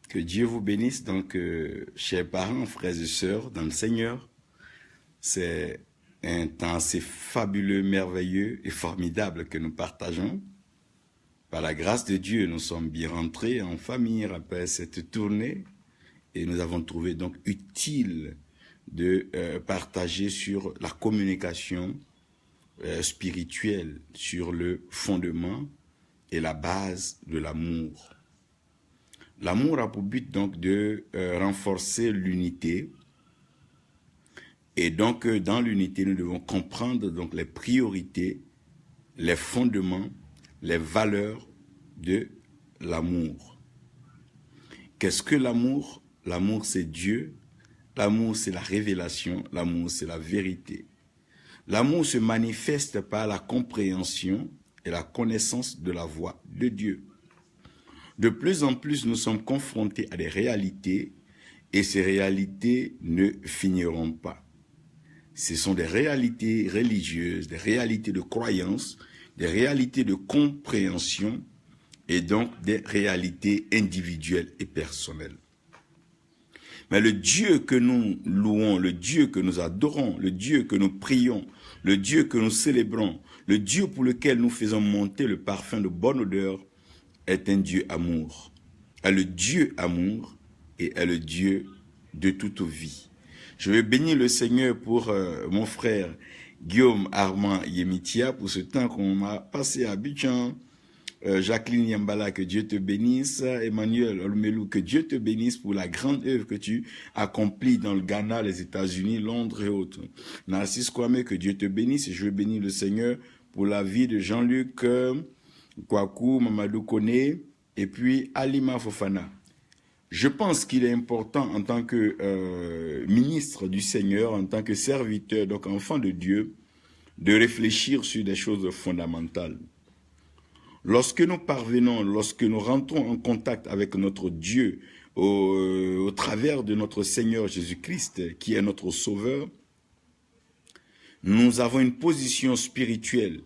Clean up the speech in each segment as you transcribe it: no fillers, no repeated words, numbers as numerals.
Que Dieu vous bénisse, donc, chers parents, frères et sœurs, dans le Seigneur. C'est un temps assez fabuleux, merveilleux et formidable que nous partageons. Par la grâce de Dieu, nous sommes bien rentrés en famille après cette tournée et nous avons trouvé donc utile de partager sur la communication spirituelle, sur le fondement et la base de l'amour. L'amour a pour but donc de renforcer l'unité. Et donc, dans l'unité, nous devons comprendre donc les priorités, les fondements, les valeurs de l'amour. Qu'est-ce que l'amour? L'amour, c'est Dieu. L'amour, c'est la révélation. L'amour, c'est la vérité. L'amour se manifeste par la compréhension et la connaissance de la voix de Dieu. De plus en plus, nous sommes confrontés à des réalités et ces réalités ne finiront pas. Ce sont des réalités religieuses, des réalités de croyance, des réalités de compréhension et donc des réalités individuelles et personnelles. Mais le Dieu que nous louons, le Dieu que nous adorons, le Dieu que nous prions, le Dieu que nous célébrons, le Dieu pour lequel nous faisons monter le parfum de bonne odeur, est un Dieu amour, est le Dieu amour et est le Dieu de toute vie. Je vais bénir le Seigneur pour mon frère Guillaume Armand Yemitia, pour ce temps qu'on a passé à Abidjan. Jacqueline Yambala, que Dieu te bénisse. Emmanuel Olmelou, que Dieu te bénisse pour la grande œuvre que tu accomplis dans le Ghana, les États-Unis, Londres et autres. Narcisse Kwame, que Dieu te bénisse. Et je veux bénir le Seigneur pour la vie de Jean-Luc Kwaku, Mamadou Kone et puis Alima Fofana. Je pense qu'il est important en tant que ministre du Seigneur, en tant que serviteur, donc enfant de Dieu, de réfléchir sur des choses fondamentales. Lorsque nous parvenons, lorsque nous rentrons en contact avec notre Dieu au travers de notre Seigneur Jésus-Christ, qui est notre Sauveur, nous avons une position spirituelle.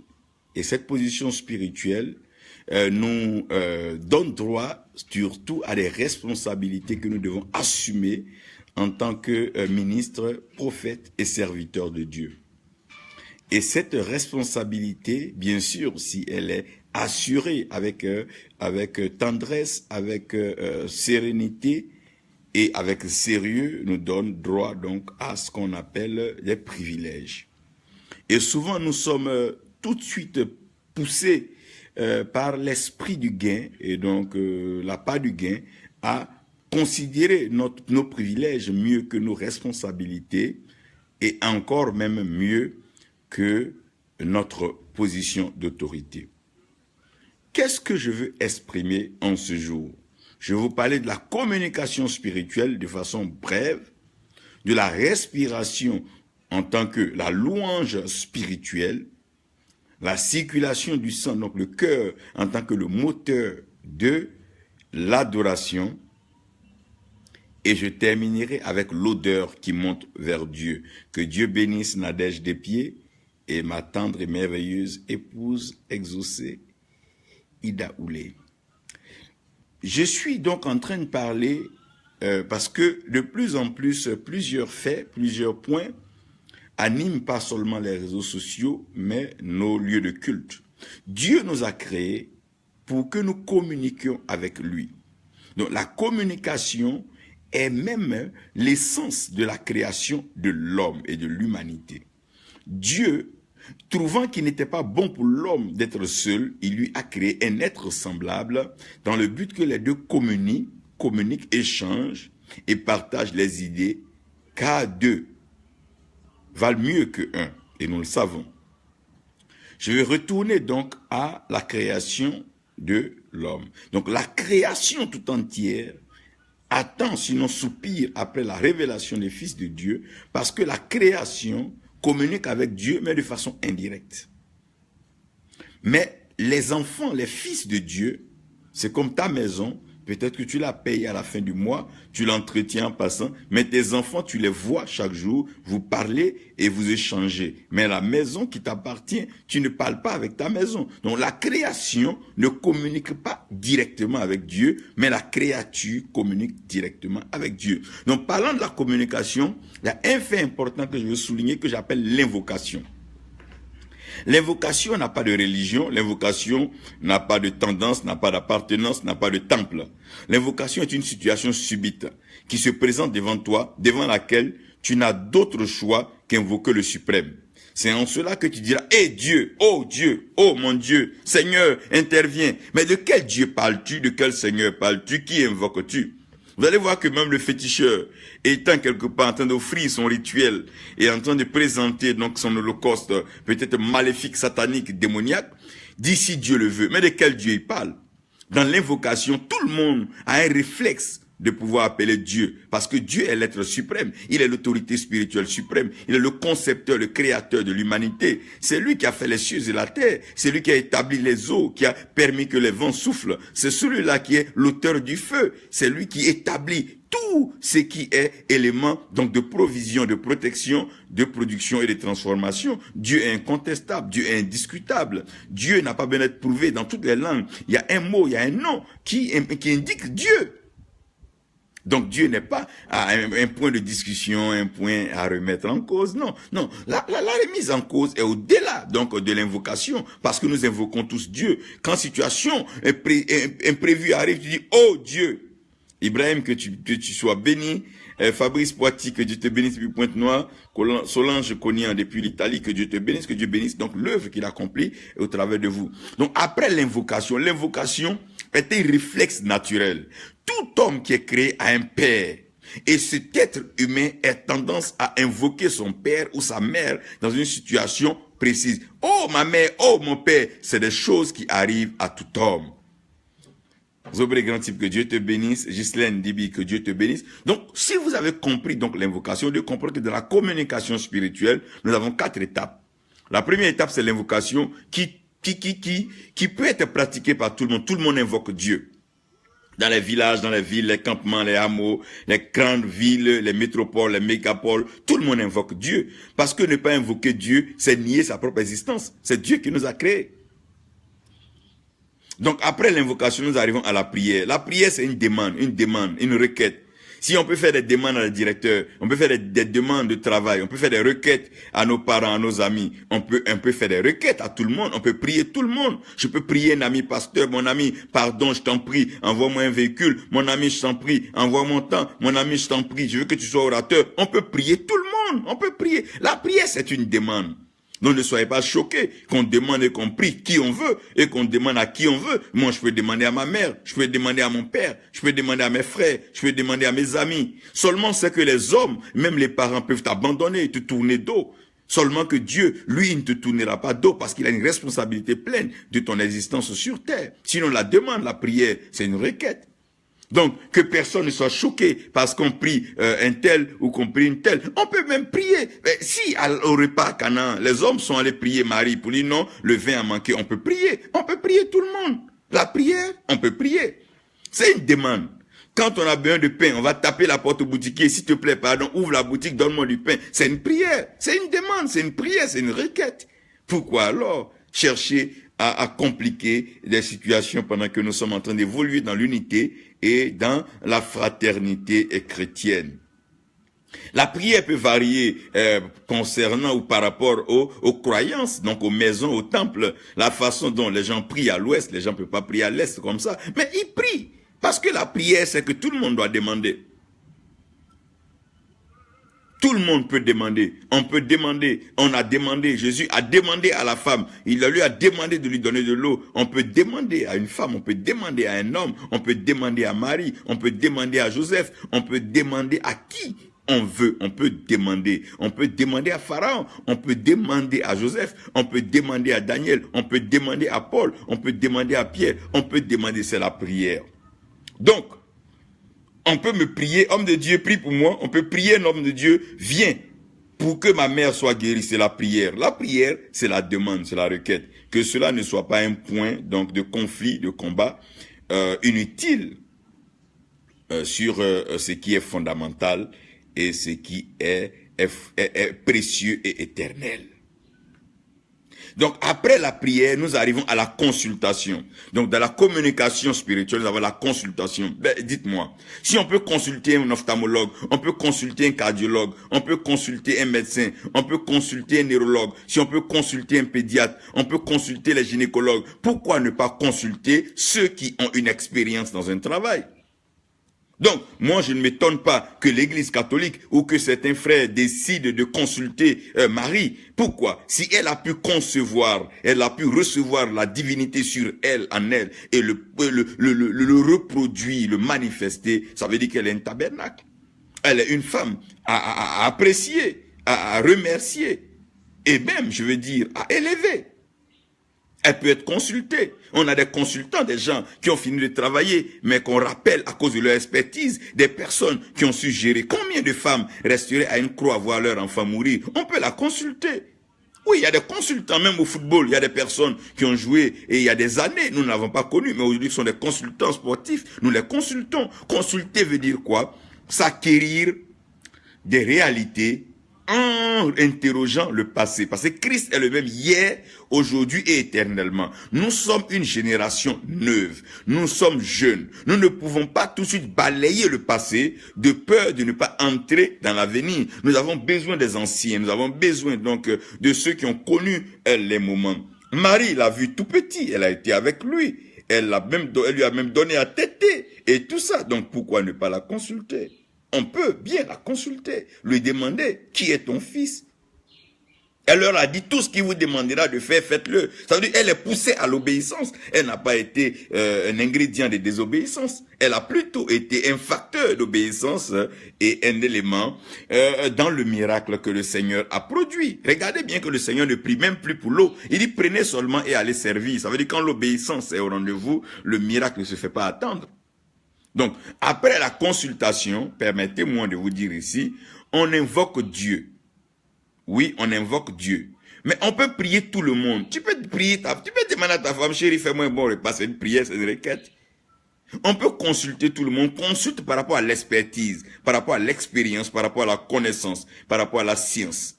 Et cette position spirituelle nous donne droit surtout à des responsabilités que nous devons assumer en tant que ministre, prophète et serviteur de Dieu. Et cette responsabilité, bien sûr, si elle est assurée avec tendresse, avec sérénité et avec sérieux, nous donne droit donc à ce qu'on appelle des privilèges. Et souvent, nous sommes tout de suite poussés par l'esprit du gain, et donc la part du gain, à considérer nos privilèges mieux que nos responsabilités, et encore même mieux que notre position d'autorité. Qu'est-ce que je veux exprimer en ce jour? Je vais vous parler de la communication spirituelle de façon brève, de la respiration en tant que la louange spirituelle, la circulation du sang, donc le cœur en tant que le moteur de l'adoration. Et je terminerai avec l'odeur qui monte vers Dieu. Que Dieu bénisse Nadège Despieds et ma tendre et merveilleuse épouse exaucée, Ida Oulé. Je suis donc en train de parler parce que de plus en plus, plusieurs faits, plusieurs points animent pas seulement les réseaux sociaux, mais nos lieux de culte. Dieu nous a créés pour que nous communiquions avec lui. Donc la communication est même l'essence de la création de l'homme et de l'humanité. Dieu, trouvant qu'il n'était pas bon pour l'homme d'être seul, il lui a créé un être semblable dans le but que les deux communiquent, échangent et partagent les idées, car deux valent mieux que un, et nous le savons. Je vais retourner donc à la création de l'homme. Donc la création tout entière attend, sinon soupire après la révélation des fils de Dieu, parce que la création communique avec Dieu, mais de façon indirecte. Mais les enfants, les fils de Dieu, c'est comme ta maison, Peut-être que tu la payes à la fin du mois, tu l'entretiens en passant, mais tes enfants, tu les vois chaque jour, vous parlez et vous échangez. Mais la maison qui t'appartient, tu ne parles pas avec ta maison. Donc la création ne communique pas directement avec Dieu, mais la créature communique directement avec Dieu. Donc parlant de la communication, il y a un fait important que je veux souligner que j'appelle l'invocation. L'invocation n'a pas de religion, l'invocation n'a pas de tendance, n'a pas d'appartenance, n'a pas de temple. L'invocation est une situation subite qui se présente devant toi, devant laquelle tu n'as d'autre choix qu'invoquer le suprême. C'est en cela que tu diras, « Dieu, oh mon Dieu, Seigneur, interviens. » Mais de quel Dieu parles-tu? De quel Seigneur parles-tu? Qui invoques-tu? Vous allez voir que même le féticheur, étant quelque part en train d'offrir son rituel et en train de présenter donc son holocauste peut-être maléfique, satanique, démoniaque, dit si Dieu le veut. Mais de quel Dieu il parle? Dans l'invocation, tout le monde a un réflexe de pouvoir appeler Dieu, parce que Dieu est l'être suprême, il est l'autorité spirituelle suprême, il est le concepteur, le créateur de l'humanité, c'est lui qui a fait les cieux et la terre, c'est lui qui a établi les eaux, qui a permis que les vents soufflent, c'est celui-là qui est l'auteur du feu, c'est lui qui établit tout ce qui est élément donc de provision, de protection, de production et de transformation. Dieu est incontestable, Dieu est indiscutable, Dieu n'a pas besoin d'être prouvé dans toutes les langues, il y a un mot, il y a un nom qui indique Dieu. Donc Dieu n'est pas à un point de discussion, un point à remettre en cause. Non. La remise en cause est au-delà donc de l'invocation, parce que nous invoquons tous Dieu. Quand situation imprévue arrive, tu dis « Oh Dieu !» Ibrahim, que tu sois béni. Fabrice Poiti, que Dieu te bénisse depuis Pointe-Noire. Solange Cognan depuis l'Italie, que Dieu te bénisse, que Dieu bénisse donc l'œuvre qu'il accomplit au travers de vous. Donc après l'invocation est un réflexe naturel. Tout homme qui est créé a un père. Et cet être humain a tendance à invoquer son père ou sa mère dans une situation précise. Oh ma mère, oh mon père, c'est des choses qui arrivent à tout homme. Zobré Grand Type, que Dieu te bénisse. Ghislaine Dibi, que Dieu te bénisse. Donc, si vous avez compris donc l'invocation, vous devez comprendre que dans la communication spirituelle, nous avons 4 étapes. La première étape, c'est l'invocation qui peut être pratiquée par tout le monde. Tout le monde invoque Dieu. Dans les villages, dans les villes, les campements, les hameaux, les grandes villes, les métropoles, les mégapoles, tout le monde invoque Dieu. Parce que ne pas invoquer Dieu, c'est nier sa propre existence. C'est Dieu qui nous a créés. Donc après l'invocation, nous arrivons à la prière. La prière, c'est une demande, une requête. Si on peut faire des demandes à des directeurs, on peut faire des demandes de travail, on peut faire des requêtes à nos parents, à nos amis, on peut faire des requêtes à tout le monde, on peut prier tout le monde. Je peux prier un ami pasteur, mon ami, pardon, je t'en prie, envoie-moi un véhicule, mon ami, je t'en prie, envoie mon temps, mon ami, je t'en prie, je veux que tu sois orateur. On peut prier tout le monde, on peut prier. La prière, c'est une demande. Donc ne soyez pas choqués qu'on demande et qu'on prie qui on veut et qu'on demande à qui on veut. Moi, je peux demander à ma mère, je peux demander à mon père, je peux demander à mes frères, je peux demander à mes amis. Seulement c'est que les hommes, même les parents peuvent t'abandonner, te tourner dos. Seulement que Dieu, lui, il ne te tournera pas dos parce qu'il a une responsabilité pleine de ton existence sur terre. Sinon la demande, la prière, c'est une requête. Donc, que personne ne soit choqué parce qu'on prie un tel ou qu'on prie une telle. On peut même prier. Mais si au repas à Canaan, les hommes sont allés prier Marie pour dire non, le vin a manqué, on peut prier. On peut prier tout le monde. La prière, on peut prier. C'est une demande. Quand on a besoin de pain, on va taper la porte au boutiquier. S'il te plaît, pardon, ouvre la boutique, donne-moi du pain. C'est une prière. C'est une demande, c'est une prière, c'est une requête. Pourquoi alors chercher à compliquer des situations pendant que nous sommes en train d'évoluer dans l'unité et dans la fraternité chrétienne? La prière peut varier concernant ou par rapport aux croyances, donc aux maisons, aux temples. La façon dont les gens prient à l'ouest, les gens ne peuvent pas prier à l'est comme ça. Mais ils prient. Parce que la prière, c'est que tout le monde doit demander. Tout le monde peut demander. On peut demander. On a demandé. Jésus a demandé à la femme. Il lui a demandé de lui donner de l'eau. On peut demander à une femme. On peut demander à un homme. On peut demander à Marie. On peut demander à Joseph. On peut demander à qui on veut. On peut demander. On peut demander à Pharaon. On peut demander à Joseph. On peut demander à Daniel. On peut demander à Paul. On peut demander à Pierre. On peut demander. C'est la prière. Donc, on peut me prier, homme de Dieu, prie pour moi. On peut prier un homme de Dieu, viens pour que ma mère soit guérie. C'est la prière. La prière, c'est la demande, c'est la requête. Que cela ne soit pas un point donc de conflit, de combat inutile. sur ce qui est fondamental et ce qui est précieux et éternel. Donc, après la prière, nous arrivons à la consultation. Donc, dans la communication spirituelle, nous avons la consultation. Ben, dites-moi, si on peut consulter un ophtalmologue, on peut consulter un cardiologue, on peut consulter un médecin, on peut consulter un neurologue, si on peut consulter un pédiatre, on peut consulter les gynécologues, pourquoi ne pas consulter ceux qui ont une expérience dans un travail? Donc, moi, je ne m'étonne pas que l'Église catholique ou que certains frères décident de consulter Marie. Pourquoi? Si elle a pu concevoir, elle a pu recevoir la divinité sur elle, en elle, et le reproduire, le manifester, ça veut dire qu'elle est un tabernacle. Elle est une femme à apprécier, à remercier, et même, je veux dire, à élever. Elle peut être consultée. On a des consultants, des gens qui ont fini de travailler, mais qu'on rappelle à cause de leur expertise, des personnes qui ont su gérer. Combien de femmes resteraient à une croix à voir leur enfant mourir? On peut la consulter. Oui, il y a des consultants, même au football, il y a des personnes qui ont joué et il y a des années, nous ne l'avons pas connu, mais aujourd'hui, ce sont des consultants sportifs. Nous les consultons. Consulter veut dire quoi? S'acquérir des réalités en interrogeant le passé. Parce que Christ est le même hier, aujourd'hui et éternellement. Nous sommes une génération neuve. Nous sommes jeunes. Nous ne pouvons pas tout de suite balayer le passé de peur de ne pas entrer dans l'avenir. Nous avons besoin des anciens. Nous avons besoin donc de ceux qui ont connu les moments. Marie l'a vu tout petit. Elle a été avec lui. Elle lui a même donné à téter et tout ça. Donc pourquoi ne pas la consulter? On peut bien la consulter, lui demander qui est ton fils. Elle leur a dit tout ce qu'il vous demandera de faire, faites-le. Ça veut dire qu'elle est poussée à l'obéissance. Elle n'a pas été un ingrédient de désobéissance. Elle a plutôt été un facteur d'obéissance et un élément dans le miracle que le Seigneur a produit. Regardez bien que le Seigneur ne prie même plus pour l'eau. Il dit prenez seulement et allez servir. Ça veut dire quand l'obéissance est au rendez-vous, le miracle ne se fait pas attendre. Donc, après la consultation, permettez-moi de vous dire ici, on invoque Dieu. Oui, on invoque Dieu. Mais on peut prier tout le monde. Tu peux prier, tu peux demander à ta femme, chérie, fais-moi un bon repas, c'est une prière, c'est une requête. On peut consulter tout le monde, consulte par rapport à l'expertise, par rapport à l'expérience, par rapport à la connaissance, par rapport à la science.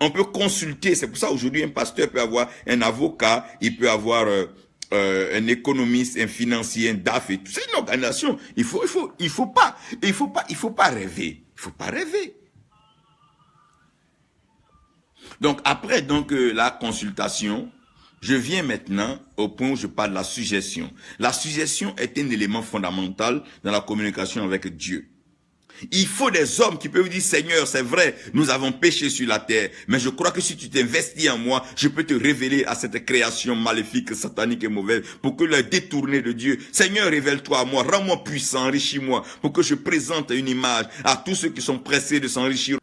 On peut consulter, c'est pour ça aujourd'hui un pasteur peut avoir un avocat, il peut avoir un économiste, un financier, un DAF et tout. C'est une organisation. Il faut pas rêver. Il faut pas rêver. Donc après la consultation, je viens maintenant au point où je parle de la suggestion. La suggestion est un élément fondamental dans la communication avec Dieu. Il faut des hommes qui peuvent dire, Seigneur, c'est vrai, nous avons péché sur la terre, mais je crois que si tu t'investis en moi, je peux te révéler à cette création maléfique, satanique et mauvaise, pour que le détourner de Dieu. Seigneur, révèle-toi à moi, rends-moi puissant, enrichis-moi, pour que je présente une image à tous ceux qui sont pressés de s'enrichir.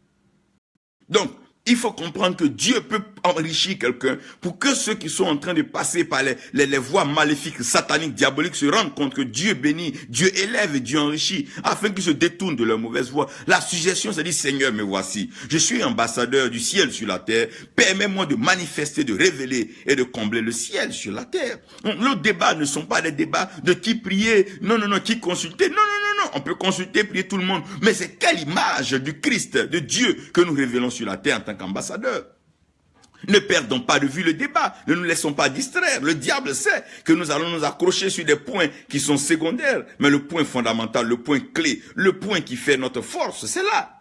Donc, il faut comprendre que Dieu peut enrichir quelqu'un pour que ceux qui sont en train de passer par les voies maléfiques, sataniques, diaboliques se rendent compte que Dieu bénit, Dieu élève et Dieu enrichit afin qu'ils se détournent de leur mauvaise voie. La suggestion, c'est dire, Seigneur, me voici. Je suis ambassadeur du ciel sur la terre. Permets-moi de manifester, de révéler et de combler le ciel sur la terre. Donc, nos débats ne sont pas des débats de qui prier, non, qui consulter, non. On peut consulter, prier tout le monde. Mais c'est quelle image du Christ, de Dieu, que nous révélons sur la terre en tant qu'ambassadeurs? Ne perdons pas de vue le débat. Ne nous laissons pas distraire. Le diable sait que nous allons nous accrocher sur des points qui sont secondaires. Mais le point fondamental, le point clé, le point qui fait notre force, c'est là.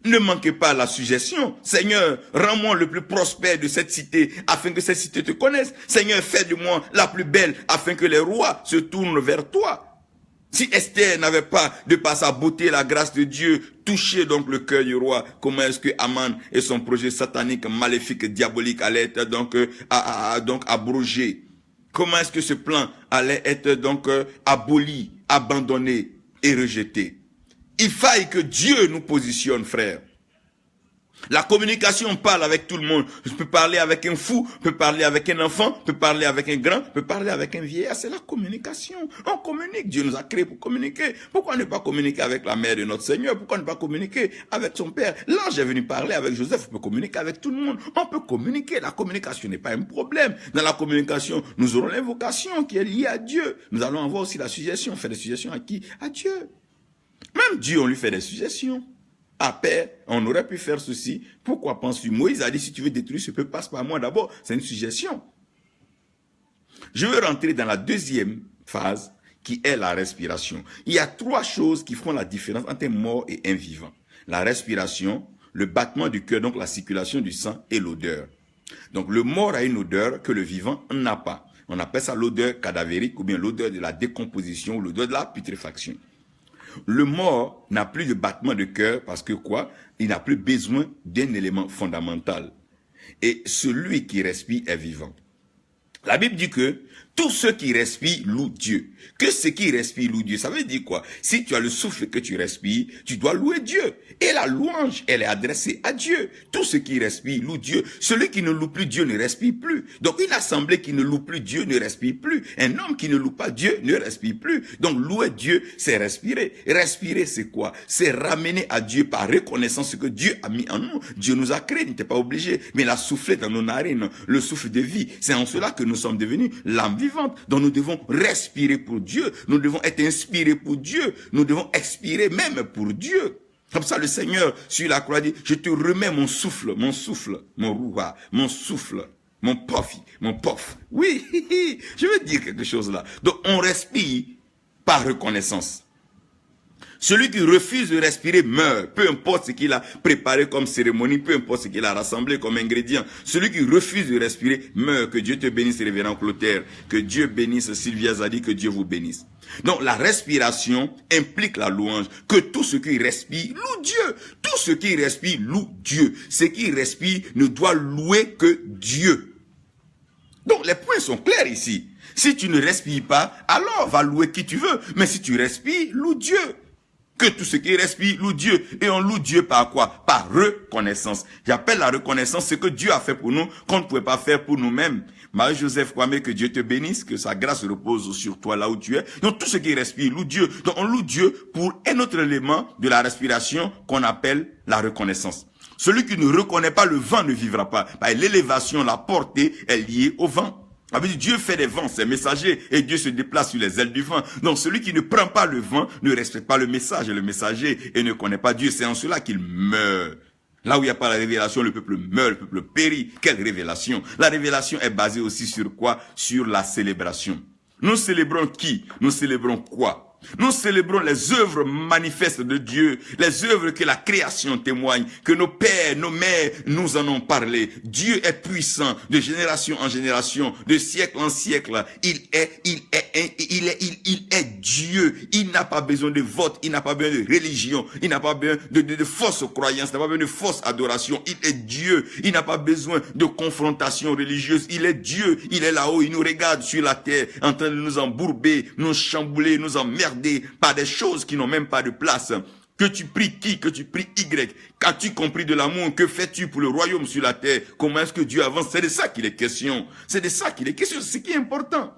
Ne manquez pas la suggestion. Seigneur, rends-moi le plus prospère de cette cité, afin que cette cité te connaisse. Seigneur, fais de moi la plus belle, afin que les rois se tournent vers toi. Si Esther n'avait pas, de par sa beauté, la grâce de Dieu, touché donc le cœur du roi, comment est-ce que Aman et son projet satanique, maléfique, diabolique allait être donc abrogé? Comment est-ce que ce plan allait être donc aboli, abandonné et rejeté? Il faille que Dieu nous positionne, frère. La communication, on parle avec tout le monde. Je peux parler avec un fou, je peux parler avec un enfant, je peux parler avec un grand, je peux parler avec un vieillard. C'est la communication. On communique. Dieu nous a créés pour communiquer. Pourquoi ne pas communiquer avec la mère de notre Seigneur? Pourquoi ne pas communiquer avec son père? L'ange est venu parler avec Joseph. On peut communiquer avec tout le monde. On peut communiquer. La communication n'est pas un problème. Dans la communication, nous aurons l'invocation qui est liée à Dieu. Nous allons avoir aussi la suggestion. On fait des suggestions à qui? À Dieu. Même Dieu, on lui fait des suggestions. Ah père, on aurait pu faire ceci. Pourquoi penses-tu? Moïse a dit, si tu veux détruire ce peuple, passe par moi d'abord. C'est une suggestion. Je veux rentrer dans la deuxième phase, qui est la respiration. Il y a 3 choses qui font la différence entre un mort et un vivant. La respiration, le battement du cœur, donc la circulation du sang, et l'odeur. Donc le mort a une odeur que le vivant n'a pas. On appelle ça l'odeur cadavérique ou bien l'odeur de la décomposition ou l'odeur de la putréfaction. Le mort n'a plus de battement de cœur parce que quoi? Il n'a plus besoin d'un élément fondamental. Et celui qui respire est vivant. La Bible dit que tous ceux qui respirent louent Dieu. Que ce qui respire loue Dieu, ça veut dire quoi? Si tu as le souffle que tu respires, tu dois louer Dieu. Et la louange, elle est adressée à Dieu. Tout ce qui respire loue Dieu. Celui qui ne loue plus Dieu ne respire plus. Donc une assemblée qui ne loue plus Dieu ne respire plus. Un homme qui ne loue pas Dieu ne respire plus. Donc louer Dieu, c'est respirer. Respirer, c'est quoi? C'est ramener à Dieu par reconnaissance ce que Dieu a mis en nous. Dieu nous a créés, il n'était pas obligé, mais il a soufflé dans nos narines le souffle de vie. C'est en cela que nous sommes devenus l'âme vivante. Donc nous devons respirer pour Dieu. Nous devons être inspirés pour Dieu. Nous devons expirer même pour Dieu. Comme ça, le Seigneur, sur la croix, dit, je te remets mon souffle, mon rouha, mon souffle, mon pof. Oui, je veux dire quelque chose là. Donc, on respire par reconnaissance. Celui qui refuse de respirer meurt, peu importe ce qu'il a préparé comme cérémonie, peu importe ce qu'il a rassemblé comme ingrédient. Celui qui refuse de respirer meurt. Que Dieu te bénisse, révérend Clotaire. Que Dieu bénisse Sylvia Zadi, que Dieu vous bénisse. Donc la respiration implique la louange. Que tout ce qui respire loue Dieu. Tout ce qui respire loue Dieu. Ce qui respire ne doit louer que Dieu. Donc les points sont clairs ici. Si tu ne respires pas, alors va louer qui tu veux. Mais si tu respires, loue Dieu. Que tout ce qui respire loue Dieu. Et on loue Dieu par quoi? Par reconnaissance. J'appelle la reconnaissance ce que Dieu a fait pour nous, qu'on ne pouvait pas faire pour nous-mêmes. Marie-Joseph Kwame, que Dieu te bénisse, que sa grâce repose sur toi là où tu es. Donc tout ce qui respire loue Dieu. Donc on loue Dieu pour un autre élément de la respiration qu'on appelle la reconnaissance. Celui qui ne reconnaît pas le vent ne vivra pas. L'élévation, la portée est liée au vent. Dieu fait des vents, c'est messager, et Dieu se déplace sur les ailes du vent. Donc celui qui ne prend pas le vent ne respecte pas le message et le messager et ne connaît pas Dieu. C'est en cela qu'il meurt. Là où il n'y a pas la révélation, le peuple meurt, le peuple périt. Quelle révélation? La révélation est basée aussi sur quoi? Sur la célébration. Nous célébrons qui? Nous célébrons quoi? Nous célébrons les œuvres manifestes de Dieu, les œuvres que la création témoigne, que nos pères, nos mères nous en ont parlé. Dieu est puissant de génération en génération, de siècle en siècle. Il est Dieu. Il n'a pas besoin de vote, il n'a pas besoin de religion, il n'a pas besoin de fausses croyances, il n'a pas besoin de fausses adorations. Il est Dieu. Il n'a pas besoin de confrontation religieuse. Il est Dieu. Il est là-haut. Il nous regarde sur la terre en train de nous embourber, nous chambouler, nous emmerder par des choses qui n'ont même pas de place. Que tu pries qui? Que tu pries Y? Qu'as-tu compris de l'amour? Que fais-tu pour le royaume sur la terre? Comment est-ce que Dieu avance? C'est de ça qu'il est question. C'est de ça qu'il est question. C'est ce qui est important.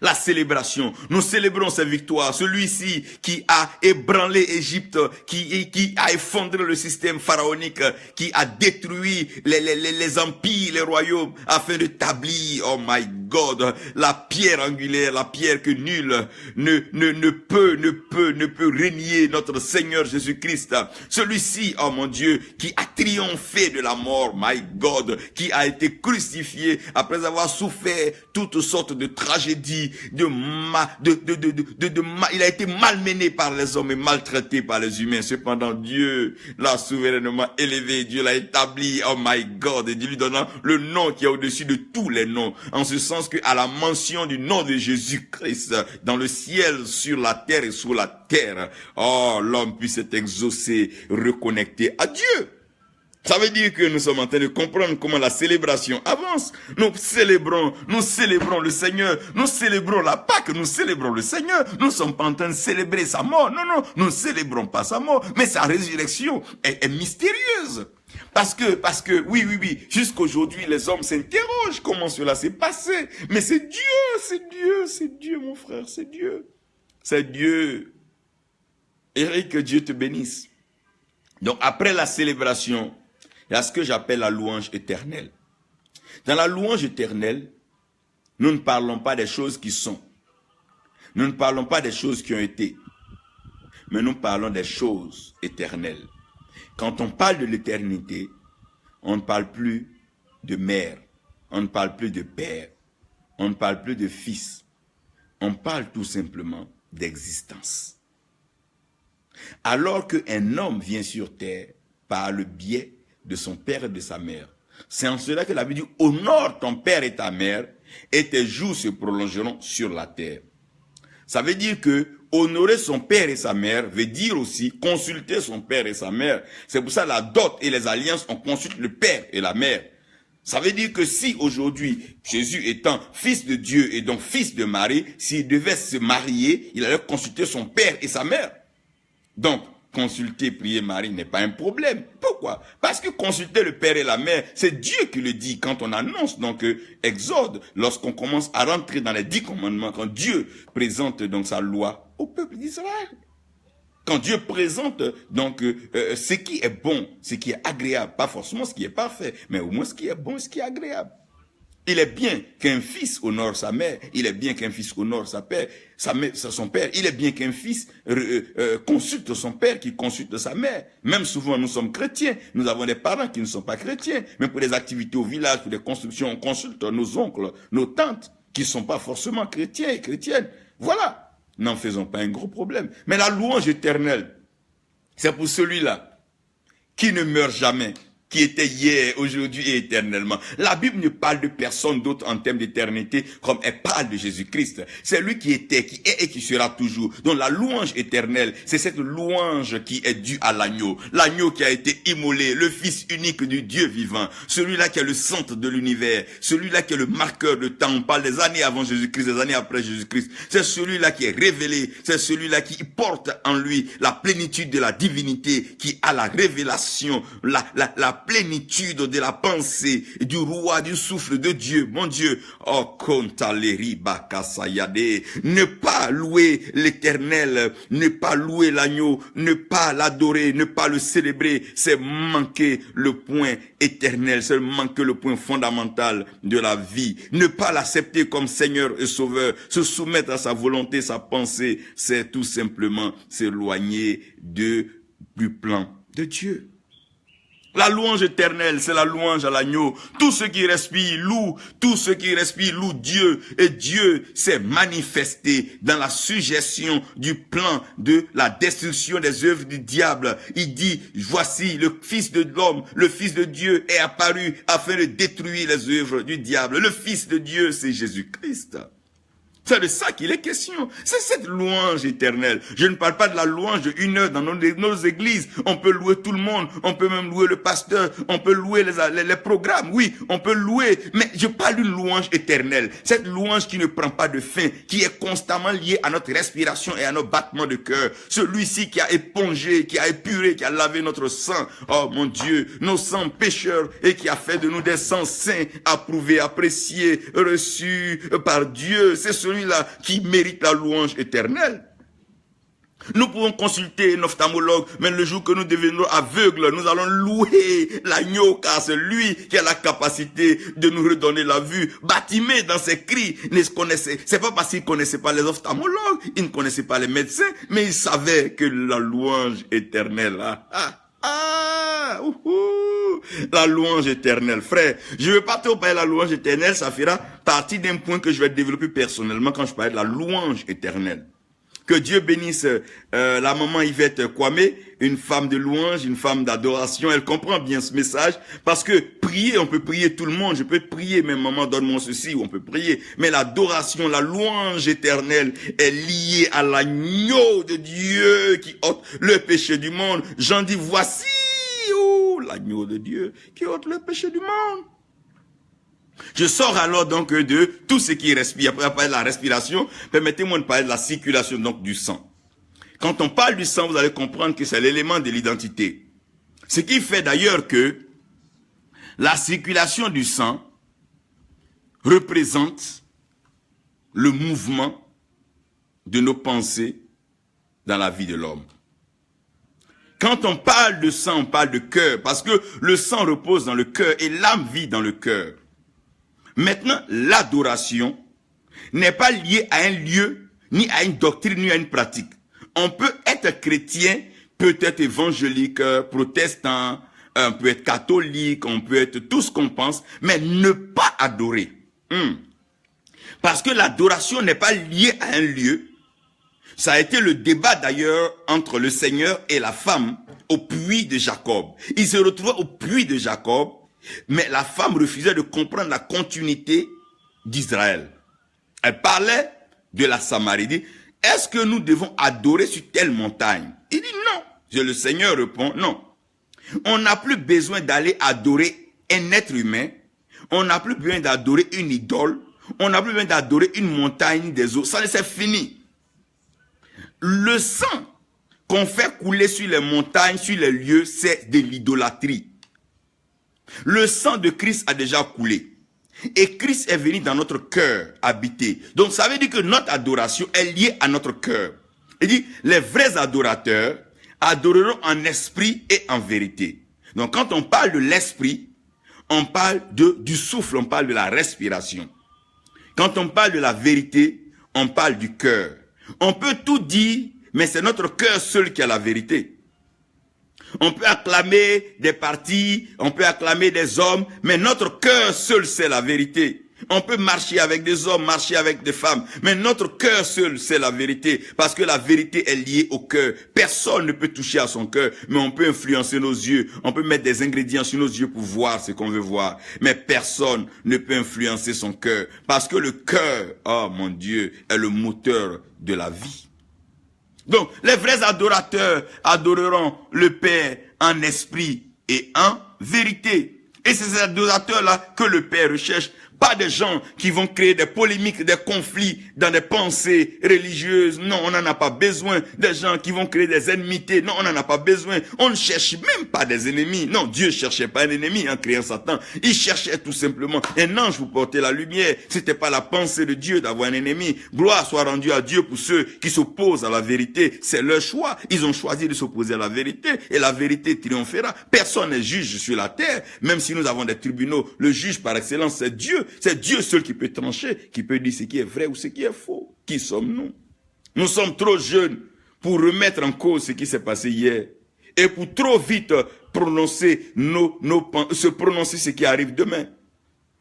La célébration. Nous célébrons ces victoires. Celui-ci qui a ébranlé Égypte, qui a effondré le système pharaonique, qui a détruit les empires, les royaumes, afin de établir, oh my God, la pierre angulaire, la pierre que nul ne peut renier, notre Seigneur Jésus-Christ. Celui-ci, oh mon Dieu, qui a triomphé de la mort, my God, qui a été crucifié après avoir souffert toutes sortes de tragédies, il a été malmené par les hommes et maltraité par les humains. Cependant, Dieu l'a souverainement élevé, Dieu l'a établi, oh my God, et Dieu lui donnant le nom qui est au-dessus de tous les noms. En ce sens que à la mention du nom de Jésus-Christ, dans le ciel, sur la terre et sous la terre, oh, l'homme puisse être exaucé, reconnecté à Dieu. Ça veut dire que nous sommes en train de comprendre comment la célébration avance. Nous célébrons le Seigneur, nous célébrons la Pâque, nous célébrons le Seigneur. Nous ne sommes pas en train de célébrer sa mort. Non, non, nous ne célébrons pas sa mort, mais sa résurrection est mystérieuse. Parce que, oui, jusqu'aujourd'hui, les hommes s'interrogent comment cela s'est passé. Mais c'est Dieu, mon frère, c'est Dieu. C'est Dieu. Eric, que Dieu te bénisse. Donc, après la célébration, il y a ce que j'appelle la louange éternelle. Dans la louange éternelle, nous ne parlons pas des choses qui sont. Nous ne parlons pas des choses qui ont été. Mais nous parlons des choses éternelles. Quand on parle de l'éternité, on ne parle plus de mère. On ne parle plus de père. On ne parle plus de fils. On parle tout simplement d'existence. Alors qu'un homme vient sur terre par le biais de son père et de sa mère, c'est en cela que la Bible dit « Honore ton père et ta mère, et tes jours se prolongeront sur la terre. » Ça veut dire que honorer son père et sa mère veut dire aussi consulter son père et sa mère. C'est pour ça la dot et les alliances, on consulte le père et la mère. Ça veut dire que si aujourd'hui, Jésus étant fils de Dieu et donc fils de Marie, s'il devait se marier, il allait consulter son père et sa mère. Donc, consulter, prier Marie n'est pas un problème. Pourquoi? Parce que consulter le père et la mère, c'est Dieu qui le dit quand on annonce donc Exode, lorsqu'on commence à rentrer dans les 10 commandements, quand Dieu présente donc sa loi au peuple d'Israël. Quand Dieu présente donc ce qui est bon, ce qui est agréable, pas forcément ce qui est parfait, mais au moins ce qui est bon, ce qui est agréable. Il est bien qu'un fils honore sa mère, il est bien qu'un fils honore son père, il est bien qu'un fils consulte son père qui consulte sa mère. Même souvent nous sommes chrétiens, nous avons des parents qui ne sont pas chrétiens, mais pour les activités au village, pour les constructions, on consulte nos oncles, nos tantes, qui ne sont pas forcément chrétiens et chrétiennes. Voilà, n'en faisons pas un gros problème. Mais la louange éternelle, c'est pour celui-là qui ne meurt jamais, qui était hier, aujourd'hui et éternellement. La Bible ne parle de personne d'autre en termes d'éternité comme elle parle de Jésus-Christ. C'est lui qui était, qui est et qui sera toujours. Donc la louange éternelle, c'est cette louange qui est due à l'agneau. L'agneau qui a été immolé, le Fils unique du Dieu vivant. Celui-là qui est le centre de l'univers. Celui-là qui est le marqueur de temps. On parle des années avant Jésus-Christ, des années après Jésus-Christ. C'est celui-là qui est révélé. C'est celui-là qui porte en lui la plénitude de la divinité, qui a la révélation, la plénitude de la pensée du roi, du souffle de Dieu. Mon Dieu, oh, kontaleri bakasayade, ne pas louer l'éternel, ne pas louer l'agneau, ne pas l'adorer, ne pas le célébrer, c'est manquer le point éternel, c'est manquer le point fondamental de la vie. Ne pas l'accepter comme Seigneur et Sauveur, se soumettre à sa volonté, sa pensée, c'est tout simplement s'éloigner du plan de Dieu. La louange éternelle, c'est la louange à l'agneau. Tout ce qui respire loue, tout ce qui respire loue Dieu. Et Dieu s'est manifesté dans la suggestion du plan de la destruction des œuvres du diable. Il dit, voici le Fils de l'homme, le Fils de Dieu est apparu afin de détruire les œuvres du diable. Le Fils de Dieu, c'est Jésus-Christ. C'est de ça qu'il est question. C'est cette louange éternelle. Je ne parle pas de la louange de 1 heure dans nos églises. On peut louer tout le monde. On peut même louer le pasteur. On peut louer les programmes. Oui, on peut louer. Mais je parle d'une louange éternelle. Cette louange qui ne prend pas de fin, qui est constamment liée à notre respiration et à nos battements de cœur. Celui-ci qui a épongé, qui a épuré, qui a lavé notre sang. Oh mon Dieu, nos sangs pécheurs et qui a fait de nous des sangs saints, approuvés, appréciés, reçus par Dieu. C'est celui-là qui mérite la louange éternelle. Nous pouvons consulter un ophtalmologue, mais le jour que nous deviendrons aveugles, nous allons louer l'agneau, car c'est lui qui a la capacité de nous redonner la vue. Bartimée dans ses cris, c'est pas parce qu'il connaissait pas les ophtalmologues, il ne connaissait pas les médecins, mais il savait que la louange éternelle, la louange éternelle, frère. Je ne vais pas te parler de la louange éternelle, ça fera partie d'un point que je vais développer personnellement quand je parle de la louange éternelle. Que Dieu bénisse la maman Yvette Kwame, une femme de louange, une femme d'adoration. Elle comprend bien ce message parce que prier, on peut prier tout le monde. Je peux prier, mais maman donne-moi ceci, on peut prier. Mais l'adoration, la louange éternelle est liée à l'agneau de Dieu qui ôte le péché du monde. Jean dit, voici l'agneau de Dieu qui ôte le péché du monde. Je sors alors donc de tout ce qui respire. Après parler de la respiration, permettez-moi de parler de la circulation donc du sang. Quand on parle du sang, vous allez comprendre que c'est l'élément de l'identité. Ce qui fait d'ailleurs que la circulation du sang représente le mouvement de nos pensées dans la vie de l'homme. Quand on parle de sang, on parle de cœur, parce que le sang repose dans le cœur et l'âme vit dans le cœur. Maintenant, l'adoration n'est pas liée à un lieu, ni à une doctrine, ni à une pratique. On peut être chrétien, peut être évangélique, protestant, on peut être catholique, on peut être tout ce qu'on pense, mais ne pas adorer. Parce que l'adoration n'est pas liée à un lieu. Ça a été le débat d'ailleurs entre le Seigneur et la femme au puits de Jacob. Ils se retrouvaient au puits de Jacob, mais la femme refusait de comprendre la continuité d'Israël. Elle parlait de la Samarie. Elle dit, est-ce que nous devons adorer sur telle montagne? Il dit non. Le Seigneur répond, non. On n'a plus besoin d'aller adorer un être humain. On n'a plus besoin d'adorer une idole. On n'a plus besoin d'adorer une montagne des eaux. Ça, c'est fini. Le sang qu'on fait couler sur les montagnes, sur les lieux, c'est de l'idolâtrie. Le sang de Christ a déjà coulé. Et Christ est venu dans notre cœur habiter. Donc ça veut dire que notre adoration est liée à notre cœur. Il dit, les vrais adorateurs adoreront en esprit et en vérité. Donc quand on parle de l'esprit, on parle du souffle, on parle de la respiration. Quand on parle de la vérité, on parle du cœur. On peut tout dire, mais c'est notre cœur seul qui a la vérité. On peut acclamer des partis, on peut acclamer des hommes, mais notre cœur seul, c'est la vérité. On peut marcher avec des hommes, marcher avec des femmes, mais notre cœur seul, c'est la vérité, parce que la vérité est liée au cœur. Personne ne peut toucher à son cœur, mais on peut influencer nos yeux, on peut mettre des ingrédients sur nos yeux pour voir ce qu'on veut voir, mais personne ne peut influencer son cœur, parce que le cœur, oh mon Dieu, est le moteur de la vie. Donc, les vrais adorateurs adoreront le Père en esprit et en vérité. Et c'est ces adorateurs-là que le Père recherche. Pas des gens qui vont créer des polémiques, des conflits dans des pensées religieuses. Non, on n'en a pas besoin. Des gens qui vont créer des enmités. Non, on n'en a pas besoin. On ne cherche même pas des ennemis. Non, Dieu ne cherchait pas un ennemi en créant Satan. Il cherchait tout simplement un ange pour porter la lumière. C'était pas la pensée de Dieu d'avoir un ennemi. Gloire soit rendue à Dieu pour ceux qui s'opposent à la vérité. C'est leur choix. Ils ont choisi de s'opposer à la vérité et la vérité triomphera. Personne n'est juge sur la terre. Même si nous avons des tribunaux, le juge par excellence, c'est Dieu. C'est Dieu seul qui peut trancher, qui peut dire ce qui est vrai ou ce qui est faux. Qui sommes-nous? Nous sommes trop jeunes pour remettre en cause ce qui s'est passé hier et pour trop vite prononcer se prononcer ce qui arrive demain.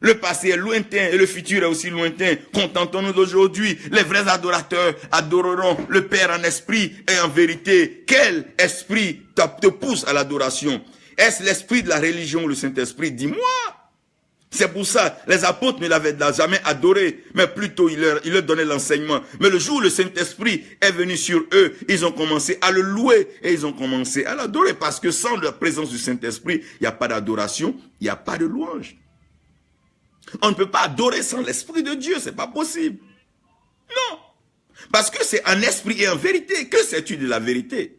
Le passé est lointain et le futur est aussi lointain. Contentons-nous d'aujourd'hui. Les vrais adorateurs adoreront le Père en esprit et en vérité. Quel esprit te pousse à l'adoration? Est-ce l'esprit de la religion ou le Saint-Esprit? Dis-moi. C'est pour ça, les apôtres ne l'avaient jamais adoré, mais plutôt il leur donnait l'enseignement. Mais le jour où le Saint-Esprit est venu sur eux, ils ont commencé à le louer et ils ont commencé à l'adorer. Parce que sans la présence du Saint-Esprit, il n'y a pas d'adoration, il n'y a pas de louange. On ne peut pas adorer sans l'Esprit de Dieu, c'est pas possible. Non. Parce que c'est en esprit et en vérité. Que sais-tu de la vérité?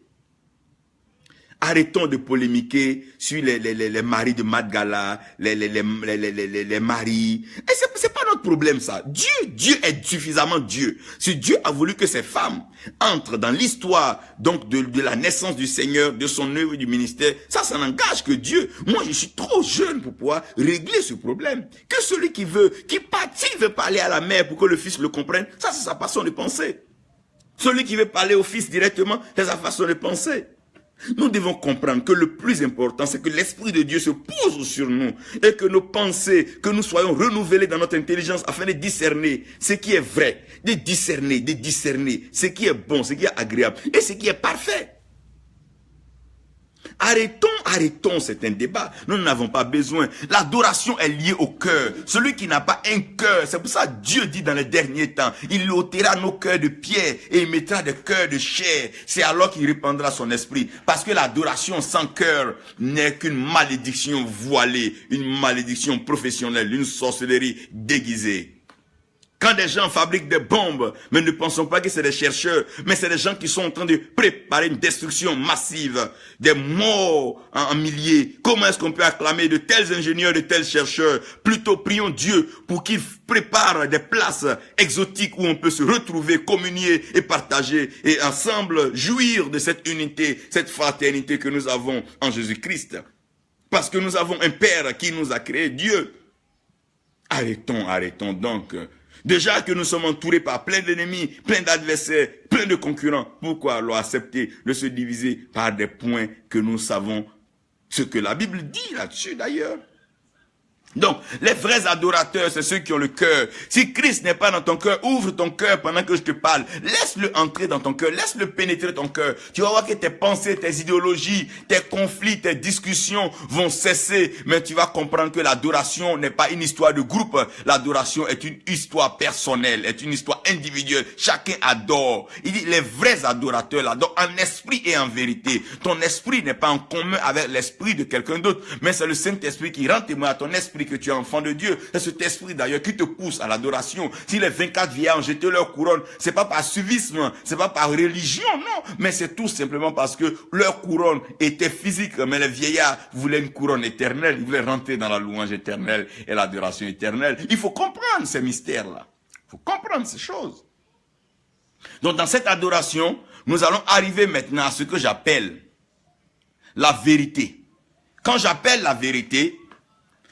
Arrêtons de polémiquer sur les maris de Madgala, les maris. Et c'est pas notre problème ça. Dieu est suffisamment Dieu. Si Dieu a voulu que ces femmes entrent dans l'histoire donc de la naissance du Seigneur, de son œuvre, du ministère, ça n'engage que Dieu. Moi, je suis trop jeune pour pouvoir régler ce problème. Que celui qui s'il veut parler à la mère pour que le fils le comprenne, ça c'est sa façon de penser. Celui qui veut parler au fils directement, c'est sa façon de penser. Nous devons comprendre que le plus important, c'est que l'Esprit de Dieu se pose sur nous et que nos pensées, que nous soyons renouvelés dans notre intelligence afin de discerner ce qui est vrai, de discerner ce qui est bon, ce qui est agréable et ce qui est parfait. Arrêtons, c'est un débat. Nous n'en avons pas besoin. L'adoration est liée au cœur. Celui qui n'a pas un cœur, c'est pour ça que Dieu dit dans les derniers temps, il ôtera nos cœurs de pierre et il mettra des cœurs de chair. C'est alors qu'il répandra son esprit. Parce que l'adoration sans cœur n'est qu'une malédiction voilée, une malédiction professionnelle, une sorcellerie déguisée. Quand des gens fabriquent des bombes, mais ne pensons pas que c'est des chercheurs, mais c'est des gens qui sont en train de préparer une destruction massive, des morts en milliers. Comment est-ce qu'on peut acclamer de tels ingénieurs, de tels chercheurs? Plutôt prions Dieu pour qu'il prépare des places exotiques où on peut se retrouver, communier et partager et ensemble jouir de cette unité, cette fraternité que nous avons en Jésus-Christ. Parce que nous avons un Père qui nous a créé, Dieu. Arrêtons donc. Déjà que nous sommes entourés par plein d'ennemis, plein d'adversaires, plein de concurrents, pourquoi alors accepter de se diviser par des points que nous savons ce que la Bible dit là-dessus d'ailleurs? Donc, les vrais adorateurs, c'est ceux qui ont le cœur. Si Christ n'est pas dans ton cœur, ouvre ton cœur pendant que je te parle. Laisse-le entrer dans ton cœur. Laisse-le pénétrer ton cœur. Tu vas voir que tes pensées, tes idéologies, tes conflits, tes discussions vont cesser. Mais tu vas comprendre que l'adoration n'est pas une histoire de groupe. L'adoration est une histoire personnelle, est une histoire individuelle. Chacun adore. Il dit, les vrais adorateurs l'adorent en esprit et en vérité. Ton esprit n'est pas en commun avec l'esprit de quelqu'un d'autre. Mais c'est le Saint-Esprit qui rend témoin à ton esprit que tu es enfant de Dieu. C'est cet esprit d'ailleurs qui te pousse à l'adoration. Si les 24 vieillards ont jeté leur couronne, c'est pas par suivisme, c'est pas par religion, non, mais c'est tout simplement parce que leur couronne était physique, mais les vieillards voulaient une couronne éternelle, ils voulaient rentrer dans la louange éternelle et l'adoration éternelle. Il faut comprendre ces mystères-là. Il faut comprendre ces choses. Donc dans cette adoration, nous allons arriver maintenant à ce que j'appelle la vérité. Quand j'appelle la vérité,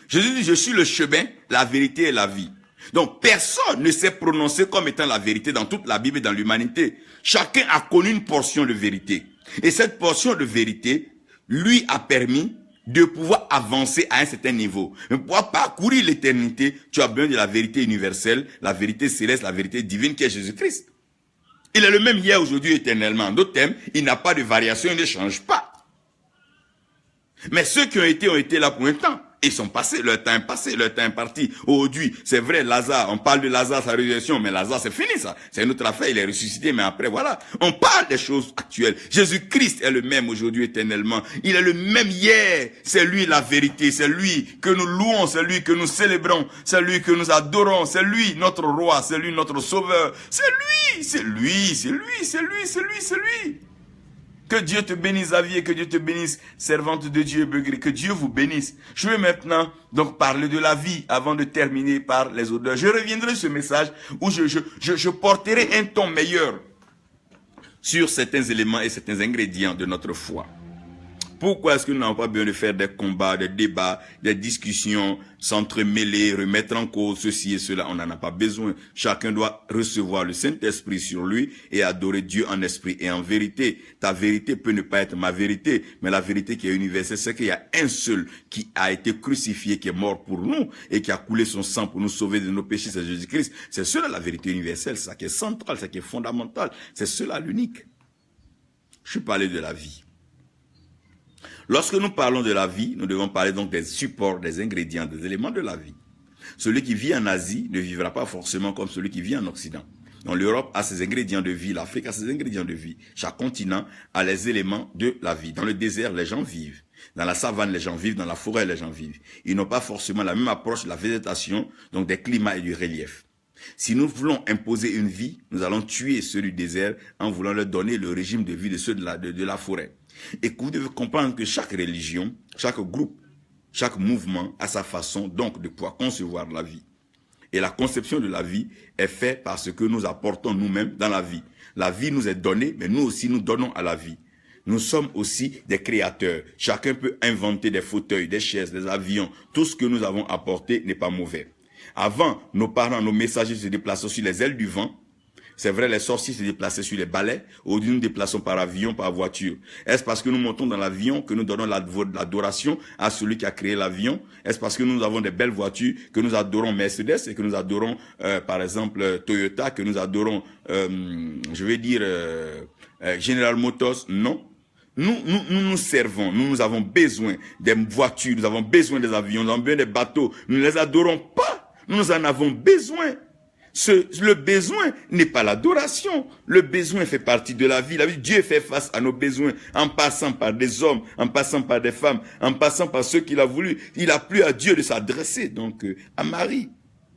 Jésus dit, je suis le chemin, la vérité et la vie. Donc, personne ne s'est prononcé comme étant la vérité dans toute la Bible et dans l'humanité. Chacun a connu une portion de vérité. Et cette portion de vérité lui a permis de pouvoir avancer à un certain niveau. Mais pour pouvoir parcourir l'éternité, tu as besoin de la vérité universelle, la vérité céleste, la vérité divine qui est Jésus-Christ. Il est le même hier, aujourd'hui, éternellement. En d'autres termes, il n'a pas de variation, il ne change pas. Mais ceux qui ont été là pour un temps. Ils sont passés, leur temps est passé, leur temps est parti. Aujourd'hui, c'est vrai, Lazare, on parle de Lazare, sa résurrection, mais Lazare, c'est fini ça. C'est une autre affaire, il est ressuscité, mais après, voilà. On parle des choses actuelles. Jésus-Christ est le même aujourd'hui éternellement. Il est le même hier. C'est lui la vérité. C'est lui que nous louons, c'est lui que nous célébrons, c'est lui que nous adorons, c'est lui notre roi, c'est lui notre sauveur. C'est lui, c'est lui, c'est lui, c'est lui, c'est lui, c'est lui. Que Dieu te bénisse, Xavier, que Dieu te bénisse, servante de Dieu, Begré, que Dieu vous bénisse. Je vais maintenant donc parler de la vie avant de terminer par les odeurs. Je reviendrai sur ce message où je porterai un ton meilleur sur certains éléments et certains ingrédients de notre foi. Pourquoi est-ce que nous n'avons pas besoin de faire des combats, des débats, des discussions, s'entremêler, remettre en cause ceci et cela? On n'en a pas besoin. Chacun doit recevoir le Saint-Esprit sur lui et adorer Dieu en esprit et en vérité. Ta vérité peut ne pas être ma vérité, mais la vérité qui est universelle, c'est qu'il y a un seul qui a été crucifié, qui est mort pour nous et qui a coulé son sang pour nous sauver de nos péchés, c'est Jésus-Christ. C'est cela la vérité universelle, ça qui est central, ça qui est fondamental. C'est cela l'unique. Je parlais de la vie. Lorsque nous parlons de la vie, nous devons parler donc des supports, des ingrédients, des éléments de la vie. Celui qui vit en Asie ne vivra pas forcément comme celui qui vit en Occident. Donc l'Europe a ses ingrédients de vie, l'Afrique a ses ingrédients de vie. Chaque continent a les éléments de la vie. Dans le désert, les gens vivent. Dans la savane, les gens vivent. Dans la forêt, les gens vivent. Ils n'ont pas forcément la même approche de la végétation, donc des climats et du relief. Si nous voulons imposer une vie, nous allons tuer ceux du désert en voulant leur donner le régime de vie de ceux de la forêt. Et que vous devez comprendre que chaque religion, chaque groupe, chaque mouvement a sa façon donc de pouvoir concevoir la vie. Et la conception de la vie est faite par ce que nous apportons nous-mêmes dans la vie. La vie nous est donnée, mais nous aussi nous donnons à la vie. Nous sommes aussi des créateurs. Chacun peut inventer des fauteuils, des chaises, des avions. Tout ce que nous avons apporté n'est pas mauvais. Avant, nos parents, nos messagers se déplaçaient sur les ailes du vent. C'est vrai, les sorciers se déplaçaient sur les balais. Aujourd'hui, nous nous déplaçons par avion, par voiture. Est-ce parce que nous montons dans l'avion que nous donnons l'adoration à celui qui a créé l'avion? Est-ce parce que nous avons des belles voitures que nous adorons Mercedes et que nous adorons, par exemple, Toyota, que nous adorons, General Motors? Non. nous servons, nous avons besoin des voitures, nous avons besoin des avions, nous avons besoin des bateaux, nous ne les adorons pas, nous en avons besoin. Le besoin n'est pas l'adoration. Le besoin fait partie de la vie. La vie, Dieu fait face à nos besoins en passant par des hommes, en passant par des femmes, en passant par ceux qu'il a voulu. Il a plu à Dieu de s'adresser donc à Marie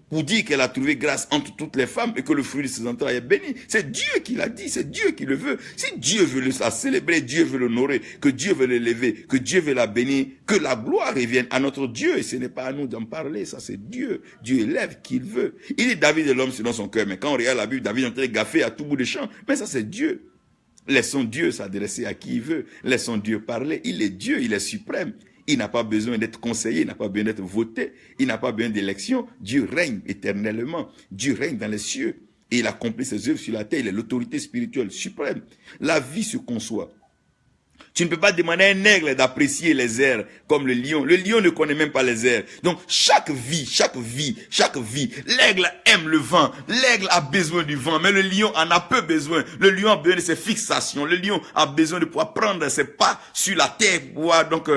pour dire qu'elle a trouvé grâce entre toutes les femmes et que le fruit de ses entrailles est béni. C'est Dieu qui l'a dit, c'est Dieu qui le veut. Si Dieu veut la célébrer, Dieu veut l'honorer, que Dieu veut l'élever, que Dieu veut la bénir, que la gloire revienne à notre Dieu. Et ce n'est pas à nous d'en parler, ça c'est Dieu. Dieu élève qui il veut. Il est David et l'homme selon son cœur. Mais quand on regarde la Bible, David est en train de gaffer à tout bout de champ. Mais ça c'est Dieu. Laissons Dieu s'adresser à qui il veut. Laissons Dieu parler. Il est Dieu, il est suprême. Il n'a pas besoin d'être conseillé, il n'a pas besoin d'être voté, il n'a pas besoin d'élection. Dieu règne éternellement. Dieu règne dans les cieux. Et il accomplit ses œuvres sur la terre. Il est l'autorité spirituelle suprême. La vie se conçoit. Tu ne peux pas demander à un aigle d'apprécier les airs comme le lion. Le lion ne connaît même pas les airs. Donc, chaque vie, l'aigle aime le vent. L'aigle a besoin du vent, mais le lion en a peu besoin. Le lion a besoin de ses fixations. Le lion a besoin de pouvoir prendre ses pas sur la terre pour pouvoir donc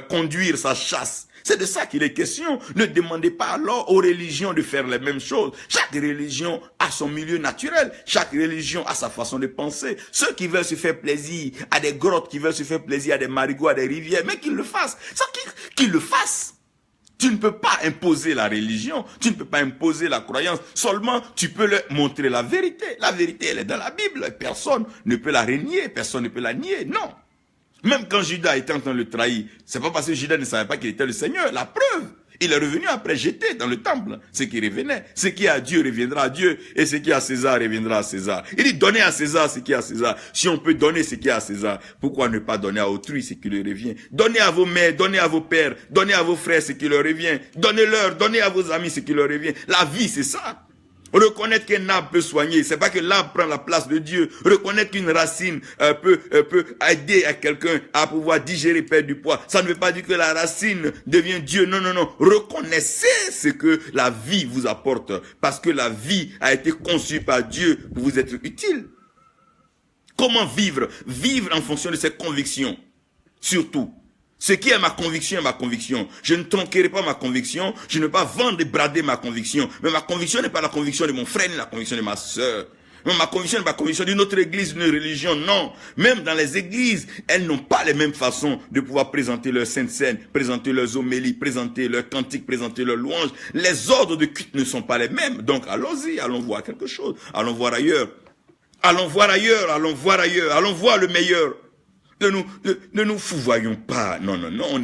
conduire sa chasse. C'est de ça qu'il est question. Ne demandez pas alors aux religions de faire les mêmes choses. Chaque religion a son milieu naturel. Chaque religion a sa façon de penser. Ceux qui veulent se faire plaisir à des grottes, qui veulent se faire plaisir à des marigots, à des rivières, mais qu'ils le fassent. Ça, qu'ils le fassent. Tu ne peux pas imposer la religion. Tu ne peux pas imposer la croyance. Seulement, tu peux leur montrer la vérité. La vérité, elle est dans la Bible. Personne ne peut la renier. Personne ne peut la nier. Non. Même quand Judas était en train de le trahir, c'est pas parce que Judas ne savait pas qu'il était le Seigneur. La preuve, il est revenu après jeter dans le temple ce qui revenait. Ce qui est à Dieu reviendra à Dieu et ce qui est à César reviendra à César. Il dit donnez à César ce qui est à César. Si on peut donner ce qui est à César, pourquoi ne pas donner à autrui ce qui leur revient? Donnez à vos mères, donnez à vos pères, donnez à vos frères ce qui leur revient. Donnez-leur, donnez à vos amis ce qui leur revient. La vie, c'est ça. Reconnaître qu'un arbre peut soigner, c'est pas que l'arbre prend la place de Dieu. Reconnaître qu'une racine peut aider à quelqu'un à pouvoir digérer, perdre du poids. Ça ne veut pas dire que la racine devient Dieu. Non, non, non. Reconnaissez ce que la vie vous apporte. Parce que la vie a été conçue par Dieu pour vous être utile. Comment vivre? Vivre en fonction de ses convictions. Surtout. Ce qui est ma conviction est ma conviction. Je ne tronquerai pas ma conviction. Je ne vais pas vendre et brader ma conviction. Mais ma conviction n'est pas la conviction de mon frère ni la conviction de ma sœur. Ma conviction n'est pas la conviction d'une autre église, d'une religion. Non. Même dans les églises, elles n'ont pas les mêmes façons de pouvoir présenter leur sainte scène, présenter leurs homélies, présenter leurs cantiques, présenter leurs louanges. Les ordres de culte ne sont pas les mêmes. Donc allons-y, allons voir quelque chose. Allons voir ailleurs. Allons voir ailleurs, allons voir ailleurs. Allons voir le meilleur. Ne nous fouvoyons pas. Non, non, non.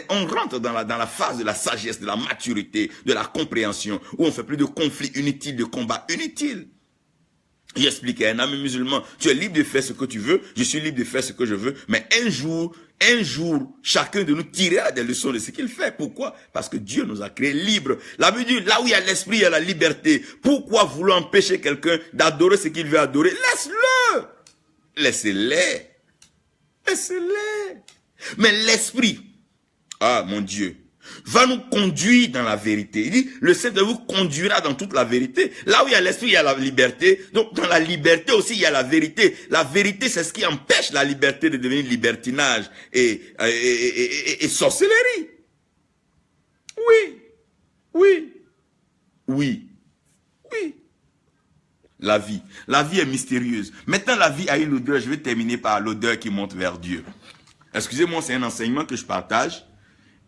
On rentre dans la phase de la sagesse, de la maturité, de la compréhension, où on fait plus de conflits inutiles, de combats inutiles. J'expliquais à un ami musulman, tu es libre de faire ce que tu veux, je suis libre de faire ce que je veux, mais un jour, chacun de nous tirera des leçons de ce qu'il fait. Pourquoi? Parce que Dieu nous a créés libres. La Bible dit, là où il y a l'esprit, il y a la liberté. Pourquoi vouloir empêcher quelqu'un d'adorer ce qu'il veut adorer? Laisse-le! Laissez-les! Laissez-les. Mais l'esprit, ah mon Dieu, va nous conduire dans la vérité. Il dit, le Seigneur vous conduira dans toute la vérité. Là où il y a l'esprit, il y a la liberté. Donc dans la liberté aussi, il y a la vérité. La vérité, c'est ce qui empêche la liberté de devenir libertinage et sorcellerie. Oui. La vie est mystérieuse. Maintenant, la vie a une odeur. Je vais terminer par l'odeur qui monte vers Dieu. Excusez-moi, c'est un enseignement que je partage.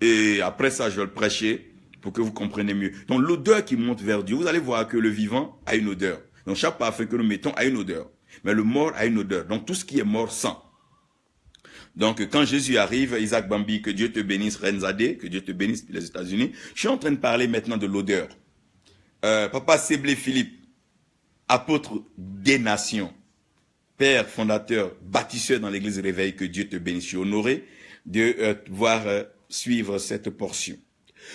Et après ça, je vais le prêcher pour que vous compreniez mieux. Donc, l'odeur qui monte vers Dieu, vous allez voir que le vivant a une odeur. Donc, chaque parfum que nous mettons a une odeur. Mais le mort a une odeur. Donc, tout ce qui est mort sent. Donc, quand Jésus arrive, Isaac Bambi, que Dieu te bénisse, Renzadeh, que Dieu te bénisse les États-Unis. Je suis en train de parler maintenant de l'odeur. Papa Séblé Philippe, apôtre des nations, père fondateur, bâtisseur dans l'église Réveil, que Dieu te bénisse. Je suis honoré de voir suivre cette portion.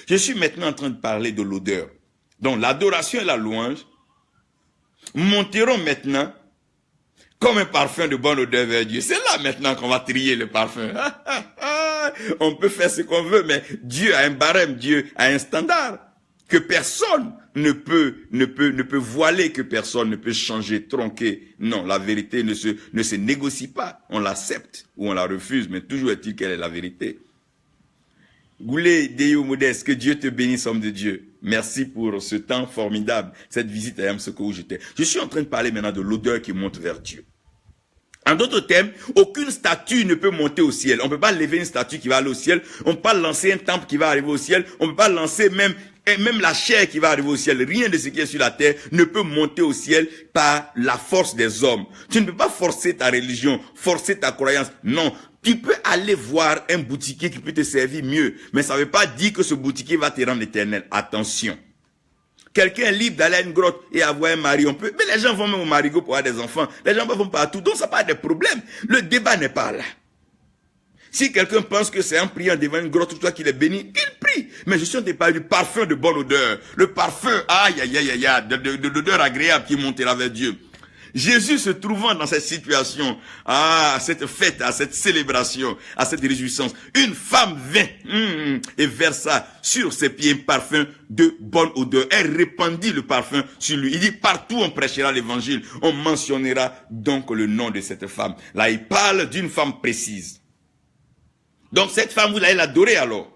Je suis maintenant en train de parler de l'odeur. Donc l'adoration et la louange monteront maintenant comme un parfum de bonne odeur vers Dieu. C'est là maintenant qu'on va trier le parfum. On peut faire ce qu'on veut, mais Dieu a un barème, Dieu a un standard. que personne ne peut voiler, que personne ne peut changer, tronquer. Non, la vérité ne se négocie pas. On l'accepte ou on la refuse, mais toujours est-il qu'elle est la vérité. Goulé Deo Modeste, que Dieu te bénisse, homme de Dieu. Merci pour ce temps formidable, cette visite à Yamsoko où j'étais. Je suis en train de parler maintenant de l'odeur qui monte vers Dieu. En d'autres termes, aucune statue ne peut monter au ciel. On ne peut pas lever une statue qui va aller au ciel. On ne peut pas lancer un temple qui va arriver au ciel. On ne peut pas lancer même la chair qui va arriver au ciel. Rien de ce qui est sur la terre ne peut monter au ciel par la force des hommes. Tu ne peux pas forcer ta religion, forcer ta croyance. Non. Tu peux aller voir un boutiquier qui peut te servir mieux. Mais ça ne veut pas dire que ce boutiquier va te rendre éternel. Attention. Quelqu'un est libre d'aller à une grotte et avoir un mari, on peut. Mais les gens vont même au marigot pour avoir des enfants. Les gens vont partout. Donc ça n'a pas de problème. Le débat n'est pas là. Si quelqu'un pense que c'est en priant devant une grotte, toi qu'il est béni, qu'il prie. Mais je suis en train de parler du parfum de bonne odeur. Le parfum, d'odeur agréable qui montera vers Dieu. Jésus se trouvant dans cette situation, à cette fête, à cette célébration, à cette réjouissance, une femme vint et versa sur ses pieds un parfum de bonne odeur. Elle répandit le parfum sur lui. Il dit, partout on prêchera l'évangile, on mentionnera donc le nom de cette femme. Là, il parle d'une femme précise. Donc cette femme, vous allez l'adorer alors.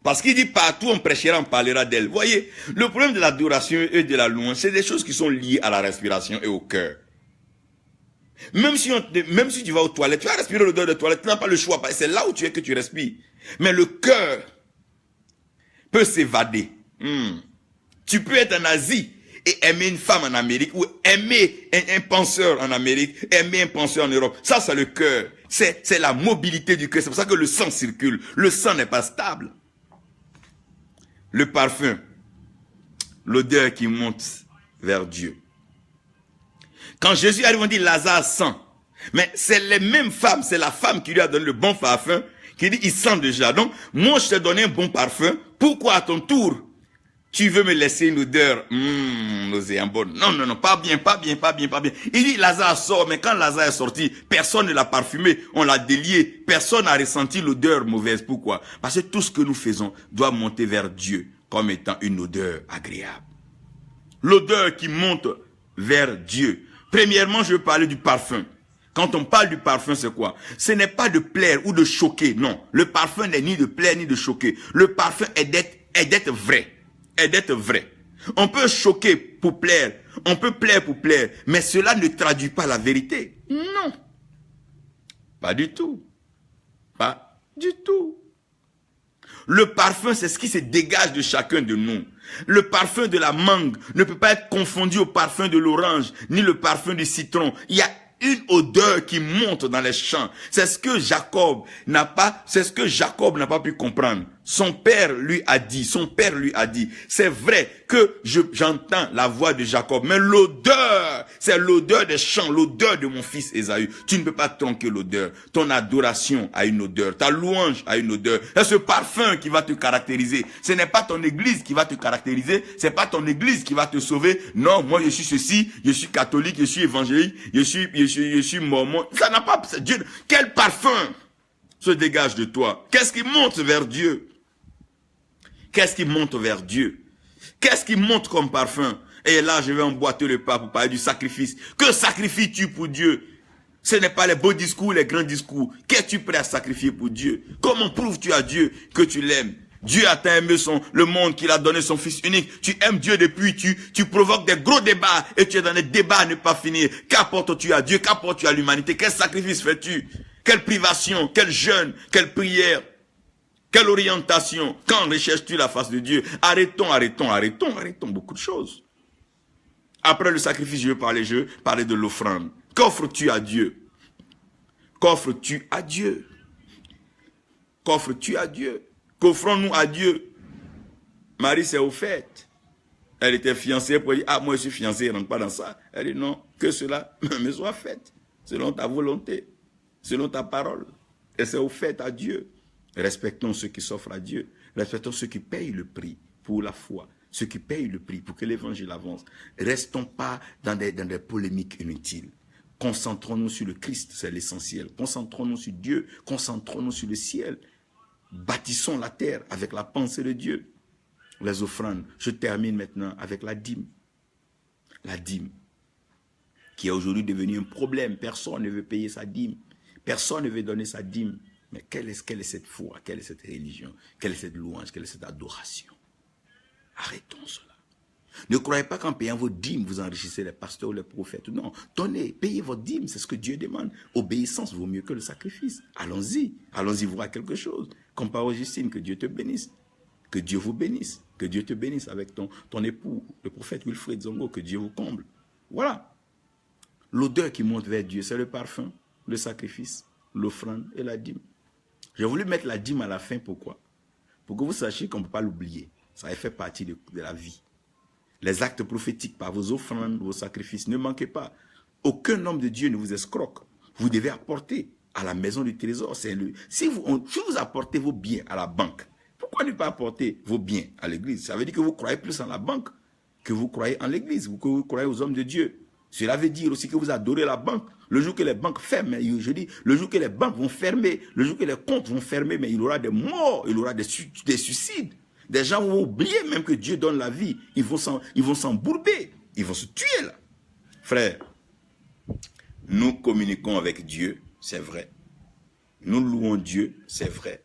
Parce qu'il dit partout on prêchera, on parlera d'elle. Voyez, le problème de l'adoration et de la louange, c'est des choses qui sont liées à la respiration et au cœur. Même si tu vas aux toilettes, tu vas respirer l'odeur de toilette, tu n'as pas le choix. C'est là où tu es que tu respires. Mais le cœur peut s'évader. Tu peux être en Asie et aimer une femme en Amérique, ou aimer un penseur en Amérique, aimer un penseur en Europe. Ça, c'est le cœur. C'est la mobilité du cœur. C'est pour ça que le sang circule. Le sang n'est pas stable. Le parfum, l'odeur qui monte vers Dieu. Quand Jésus arrive, on dit Lazare sent. Mais c'est les mêmes femmes, c'est la femme qui lui a donné le bon parfum, qui dit il sent déjà. Donc, moi je t'ai donné un bon parfum, pourquoi à ton tour tu veux me laisser une odeur nauséabonde? Non, pas bien. Il dit Lazare sort, mais quand Lazare est sorti, personne ne l'a parfumé, on l'a délié, personne n'a ressenti l'odeur mauvaise. Pourquoi? Parce que tout ce que nous faisons doit monter vers Dieu comme étant une odeur agréable. L'odeur qui monte vers Dieu. Premièrement, je veux parler du parfum. Quand on parle du parfum, c'est quoi? Ce n'est pas de plaire ou de choquer, non. Le parfum n'est ni de plaire ni de choquer. Le parfum est d'être vrai. Est d'être vrai. On peut choquer pour plaire, on peut plaire pour plaire, mais cela ne traduit pas la vérité. Non. Pas du tout. Pas du tout. Le parfum, c'est ce qui se dégage de chacun de nous. Le parfum de la mangue ne peut pas être confondu au parfum de l'orange, ni le parfum du citron. Il y a une odeur qui monte dans les champs. C'est ce que Jacob n'a pas pu comprendre. Son père lui a dit, c'est vrai que j'entends la voix de Jacob, mais l'odeur, c'est l'odeur des champs, l'odeur de mon fils Ésaü. Tu ne peux pas tronquer l'odeur. Ton adoration a une odeur, ta louange a une odeur. C'est ce parfum qui va te caractériser. Ce n'est pas ton église qui va te caractériser, c'est pas ton église qui va te sauver. Non, moi je suis ceci, je suis catholique, je suis évangélique, je suis mormon. Ça n'a pas, Dieu, quel parfum se dégage de toi? Qu'est-ce qui monte vers Dieu? Qu'est-ce qui monte vers Dieu? Qu'est-ce qui monte comme parfum? Et là, je vais emboîter le pas pour parler du sacrifice. Que sacrifies-tu pour Dieu? Ce n'est pas les beaux discours, les grands discours. Qu'es-tu prêt à sacrifier pour Dieu? Comment prouves-tu à Dieu que tu l'aimes? Dieu a tant aimé le monde qu'il a donné son fils unique. Tu aimes Dieu depuis, tu provoques des gros débats et tu es dans des débats à ne pas finir. Qu'apportes-tu à Dieu? Qu'apportes-tu à l'humanité? Quel sacrifice fais-tu? Quelle privation? Quel jeûne? Quelle prière? Quelle orientation? Quand recherches-tu la face de Dieu? Arrêtons beaucoup de choses. Après le sacrifice, je veux parler de l'offrande. Qu'offres-tu à Dieu? Qu'offres-tu à Dieu? Qu'offres-tu à Dieu? Qu'offrons-nous à Dieu? Marie s'est offerte. Elle était fiancée pour dire, moi je suis fiancée, rentre pas dans ça. Elle dit non, que cela me soit fait, selon ta volonté, selon ta parole. Elle s'est offerte à Dieu. Respectons ceux qui s'offrent à Dieu. Respectons ceux qui payent le prix pour la foi. Ceux qui payent le prix pour que l'évangile avance. Restons pas dans des polémiques inutiles. Concentrons-nous sur le Christ, c'est l'essentiel. Concentrons-nous sur Dieu. Concentrons-nous sur le ciel. Bâtissons la terre avec la pensée de Dieu. les offrandes. Je termine maintenant avec la dîme. La dîme, qui est aujourd'hui devenue un problème. Personne ne veut payer sa dîme. Personne ne veut donner sa dîme. Mais quelle est cette foi? Quelle est cette religion? Quelle est cette louange? Quelle est cette adoration? Arrêtons cela. Ne croyez pas qu'en payant vos dîmes, vous enrichissez les pasteurs ou les prophètes. Non, donnez, payez votre dîme, c'est ce que Dieu demande. Obéissance vaut mieux que le sacrifice. Allons-y, allons-y voir quelque chose. Comme par Justine, que Dieu te bénisse. Que Dieu vous bénisse. Que Dieu te bénisse avec ton époux, le prophète Wilfred Zongo, que Dieu vous comble. Voilà. L'odeur qui monte vers Dieu, c'est le parfum, le sacrifice, l'offrande et la dîme. J'ai voulu mettre la dîme à la fin, pourquoi? Pour que vous sachiez qu'on ne peut pas l'oublier. Ça fait partie de la vie. Les actes prophétiques par vos offrandes, vos sacrifices, ne manquez pas. Aucun homme de Dieu ne vous escroque. Vous devez apporter à la maison du trésor. Si vous apportez vos biens à la banque, pourquoi ne pas apporter vos biens à l'église? Ça veut dire que vous croyez plus en la banque que vous croyez en l'église, que vous croyez aux hommes de Dieu. Cela veut dire aussi que vous adorez la banque. Le jour que les banques ferment, je dis, le jour que les banques vont fermer, le jour que les comptes vont fermer, mais il y aura des morts, il y aura des suicides. Des gens vont oublier même que Dieu donne la vie. Ils vont s'embourber. Ils vont se tuer là. Frère, nous communiquons avec Dieu, c'est vrai. Nous louons Dieu, c'est vrai.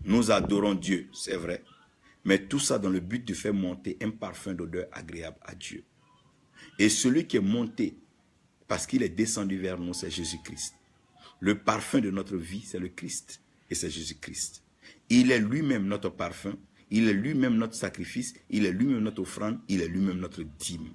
Nous adorons Dieu, c'est vrai. Mais tout ça dans le but de faire monter un parfum d'odeur agréable à Dieu. Et celui qui est monté, parce qu'il est descendu vers nous, c'est Jésus-Christ. Le parfum de notre vie, c'est le Christ. Et c'est Jésus-Christ. Il est lui-même notre parfum. Il est lui-même notre sacrifice. Il est lui-même notre offrande. Il est lui-même notre dîme.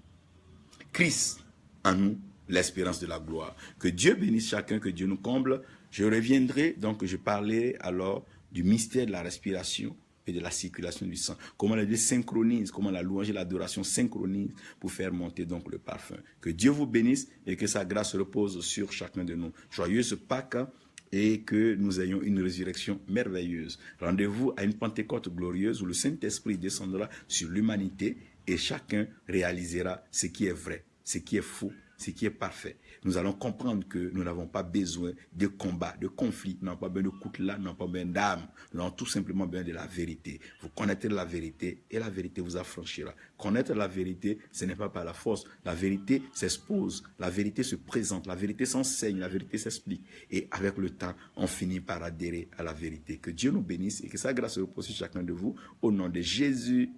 Christ en nous, l'espérance de la gloire. Que Dieu bénisse chacun, que Dieu nous comble. Je reviendrai, donc je parlerai alors du mystère de la respiration et de la circulation du sang. Comment les deux synchronisent, comment la louange et l'adoration synchronisent pour faire monter donc le parfum. Que Dieu vous bénisse et que sa grâce repose sur chacun de nous. Joyeuse Pâques et que nous ayons une résurrection merveilleuse. Rendez-vous à une Pentecôte glorieuse où le Saint-Esprit descendra sur l'humanité et chacun réalisera ce qui est vrai, ce qui est faux, ce qui est parfait. Nous allons comprendre que nous n'avons pas besoin de combats, de conflits, nous n'avons pas besoin de coutelas, nous n'avons pas besoin d'armes, nous avons tout simplement besoin de la vérité. Vous connaîtrez la vérité et la vérité vous affranchira. Connaître la vérité, ce n'est pas par la force. La vérité s'expose, la vérité se présente, la vérité s'enseigne, la vérité s'explique. Et avec le temps, on finit par adhérer à la vérité. Que Dieu nous bénisse et que sa grâce repose sur chacun de vous au nom de Jésus-Christ.